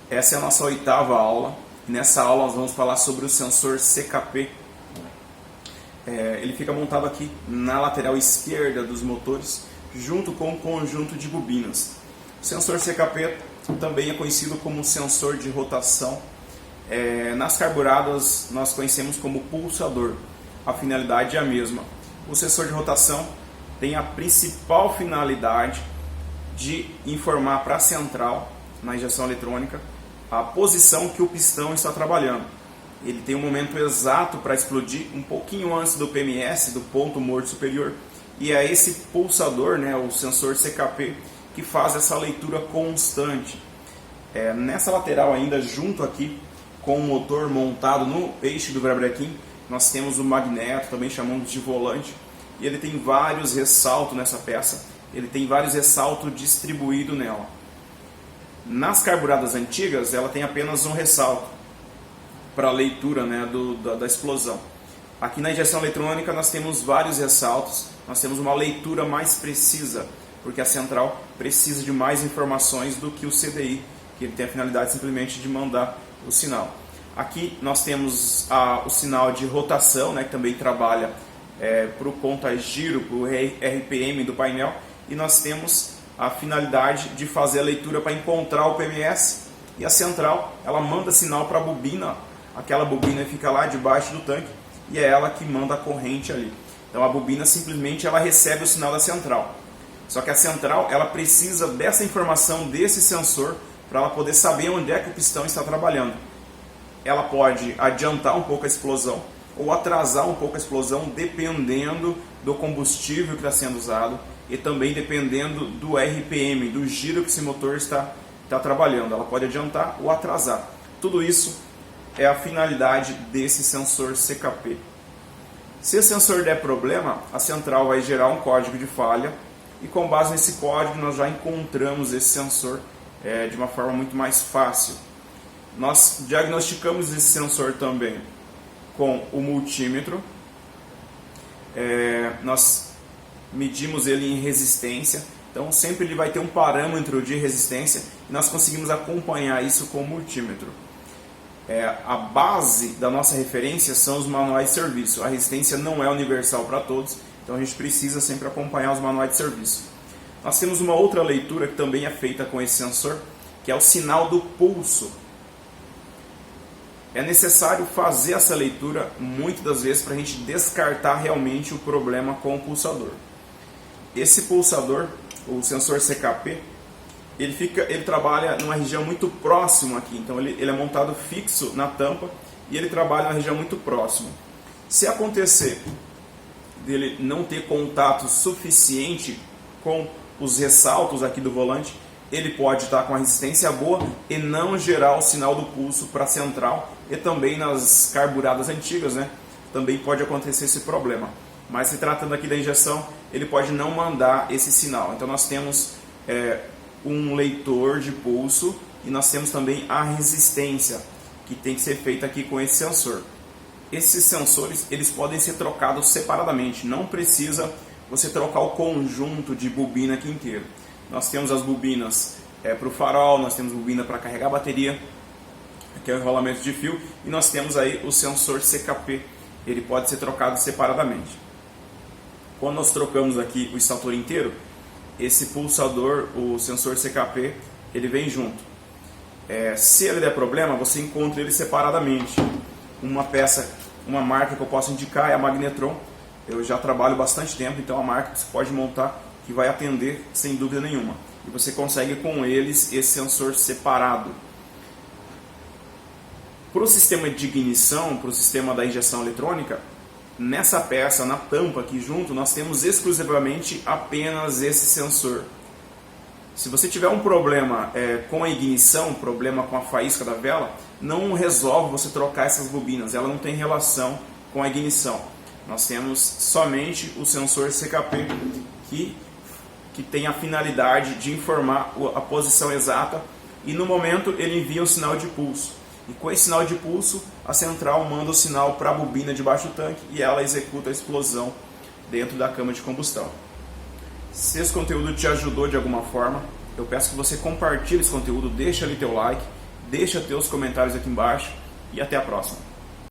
Essa é a nossa 8ª aula. Nessa aula nós vamos falar sobre o sensor CKP. Ele fica montado aqui na lateral esquerda dos motores, junto com um conjunto de bobinas. O sensor CKP também é conhecido como sensor de rotação. Nas carburadas nós conhecemos como pulsador. A finalidade é a mesma. O sensor de rotação tem a principal finalidade de informar para a central, na injeção eletrônica, a posição que o pistão está trabalhando. Ele tem um momento exato para explodir, um pouquinho antes do PMS, do ponto morto superior, e é esse pulsador, o sensor CKP, que faz essa leitura constante. Nessa lateral ainda, junto aqui com o motor montado no eixo do virabrequim, nós temos o magneto, também chamamos de volante, e ele tem vários ressaltos nessa peça, ele tem vários ressaltos distribuídos nela. Nas carburadas antigas, ela tem apenas um ressalto para a leitura da explosão. Aqui na injeção eletrônica nós temos vários ressaltos, nós temos uma leitura mais precisa, porque a central precisa de mais informações do que o CDI, que ele tem a finalidade simplesmente de mandar o sinal. Aqui nós temos o sinal de rotação, que também trabalha para o conta-giro, para o RPM do painel, e nós temos a finalidade de fazer a leitura para encontrar o PMS, e a central ela manda sinal para a bobina, aquela bobina fica lá debaixo do tanque, e é ela que manda a corrente ali. Então a bobina simplesmente ela recebe o sinal da central. Só que a central ela precisa dessa informação desse sensor para ela poder saber onde é que o pistão está trabalhando. Ela pode adiantar um pouco a explosão ou atrasar um pouco a explosão, dependendo do combustível que está sendo usado e também dependendo do RPM, do giro que esse motor está trabalhando. Ela pode adiantar ou atrasar. Tudo isso é a finalidade desse sensor CKP. Se o sensor der problema, a central vai gerar um código de falha, e com base nesse código nós já encontramos esse sensor de uma forma muito mais fácil. Nós diagnosticamos esse sensor também com o multímetro. Nós medimos ele em resistência, então sempre ele vai ter um parâmetro de resistência e nós conseguimos acompanhar isso com o multímetro. A base da nossa referência são os manuais de serviço. A resistência não é universal para todos, então a gente precisa sempre acompanhar os manuais de serviço. Nós temos uma outra leitura que também é feita com esse sensor, que é o sinal do pulso. É necessário fazer essa leitura muitas das vezes para a gente descartar realmente o problema com o pulsador. Esse pulsador, o sensor CKP, ele trabalha numa região muito próxima aqui, então ele é montado fixo na tampa e ele trabalha numa região muito próxima. Se acontecer dele não ter contato suficiente com os ressaltos aqui do volante, ele pode estar com a resistência boa e não gerar o sinal do pulso para a central, e também nas carburadas antigas, também pode acontecer esse problema. Mas se tratando aqui da injeção, ele pode não mandar esse sinal. Então nós temos um leitor de pulso e nós temos também a resistência, que tem que ser feita aqui com esse sensor. Esses sensores eles podem ser trocados separadamente, não precisa você trocar o conjunto de bobina aqui inteiro. Nós temos as bobinas para o farol, nós temos bobina para carregar a bateria, aqui é o enrolamento de fio, e nós temos aí o sensor CKP, ele pode ser trocado separadamente. Quando nós trocamos aqui o extrator inteiro, esse pulsador, o sensor CKP, ele vem junto. Se ele der problema, você encontra ele separadamente. Uma peça, uma marca que eu posso indicar é a Magnetron. Eu já trabalho bastante tempo, então é uma marca que você pode montar que vai atender sem dúvida nenhuma. E você consegue com eles esse sensor separado. Para o sistema de ignição, para o sistema da injeção eletrônica, nessa peça, na tampa aqui junto, nós temos exclusivamente apenas esse sensor. Se você tiver um problema com a ignição, problema com a faísca da vela, não resolve você trocar essas bobinas, ela não tem relação com a ignição. Nós temos somente o sensor CKP que tem a finalidade de informar a posição exata, e no momento ele envia um sinal de pulso. E com esse sinal de pulso, a central manda o sinal para a bobina debaixo do tanque e ela executa a explosão dentro da cama de combustão. Se esse conteúdo te ajudou de alguma forma, eu peço que você compartilhe esse conteúdo, deixa ali teu like, Deixa teus comentários aqui embaixo e até a próxima.